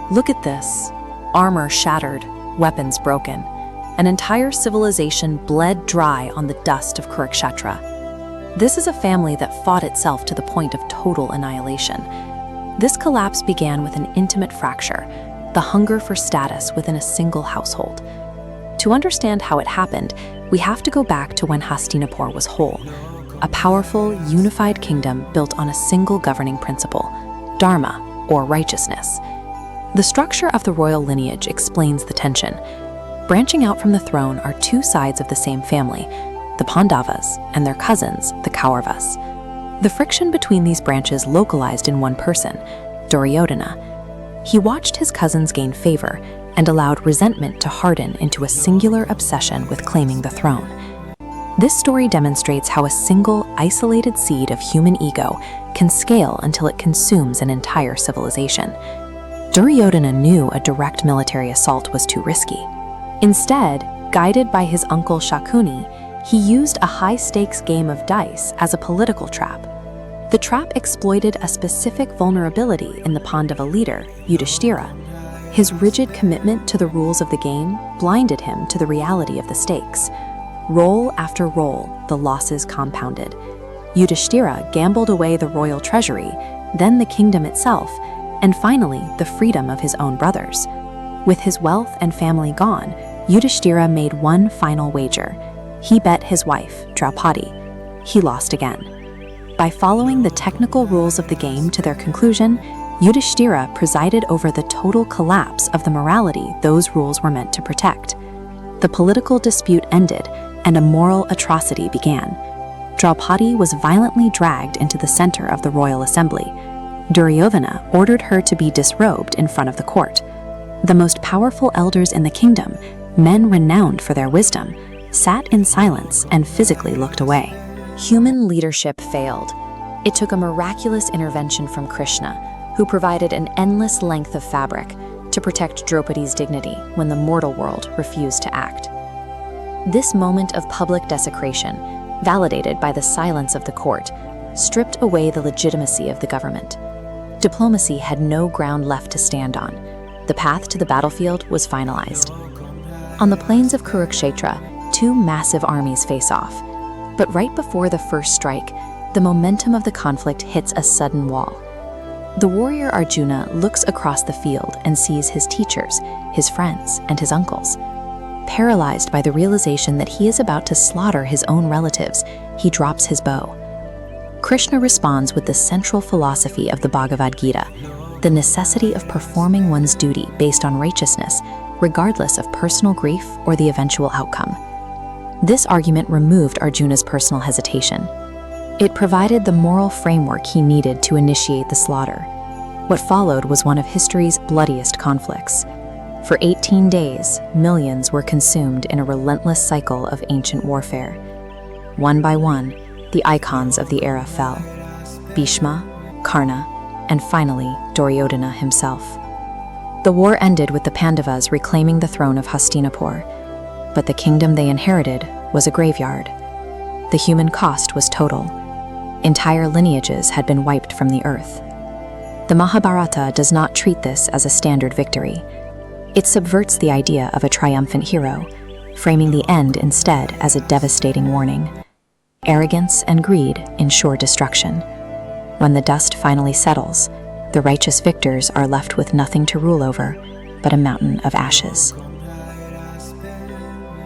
Look at this. Armor shattered, weapons broken. An entire civilization bled dry on the dust of Kurukshetra. This is a family that fought itself to the point of total annihilation. This collapse began with an intimate fracture, the hunger for status within a single household. To understand how it happened, we have to go back to when Hastinapur was whole, a powerful, unified kingdom built on a single governing principle, dharma, or righteousness. The structure of the royal lineage explains the tension. Branching out from the throne are two sides of the same family, the Pandavas and their cousins, the Kauravas. The friction between these branches localized in one person, Duryodhana. He watched his cousins gain favor and allowed resentment to harden into a singular obsession with claiming the throne. This story demonstrates how a single, isolated seed of human ego can scale until it consumes an entire civilization. Duryodhana knew a direct military assault was too risky. Instead, guided by his uncle Shakuni, he used a high-stakes game of dice as a political trap. The trap exploited a specific vulnerability in the Pandava leader, Yudhishthira. His rigid commitment to the rules of the game blinded him to the reality of the stakes. Roll after roll, the losses compounded. Yudhishthira gambled away the royal treasury, then the kingdom itself, and finally the freedom of his own brothers. With his wealth and family gone, Yudhishthira made one final wager. He bet his wife, Draupadi. He lost again. By following the technical rules of the game to their conclusion, Yudhishthira presided over the total collapse of the morality those rules were meant to protect. The political dispute ended, and a moral atrocity began. Draupadi was violently dragged into the center of the royal assembly. Duryodhana ordered her to be disrobed in front of the court. The most powerful elders in the kingdom, men renowned for their wisdom, sat in silence and physically looked away. Human leadership failed. It took a miraculous intervention from Krishna, who provided an endless length of fabric to protect Draupadi's dignity when the mortal world refused to act. This moment of public desecration, validated by the silence of the court, stripped away the legitimacy of the government. Diplomacy had no ground left to stand on. The path to the battlefield was finalized. On the plains of Kurukshetra, two massive armies face off. But right before the first strike, the momentum of the conflict hits a sudden wall. The warrior Arjuna looks across the field and sees his teachers, his friends, and his uncles. Paralyzed by the realization that he is about to slaughter his own relatives, he drops his bow. Krishna responds with the central philosophy of the Bhagavad Gita, the necessity of performing one's duty based on righteousness, regardless of personal grief or the eventual outcome. This argument removed Arjuna's personal hesitation. It provided the moral framework he needed to initiate the slaughter. What followed was one of history's bloodiest conflicts. For 18 days, millions were consumed in a relentless cycle of ancient warfare. One by one, the icons of the era fell. Bhishma, Karna, and finally, Duryodhana himself. The war ended with the Pandavas reclaiming the throne of Hastinapur, but the kingdom they inherited was a graveyard. The human cost was total. Entire lineages had been wiped from the earth. The Mahabharata does not treat this as a standard victory. It subverts the idea of a triumphant hero, framing the end instead as a devastating warning. Arrogance and greed ensure destruction. When the dust finally settles, the righteous victors are left with nothing to rule over but a mountain of ashes.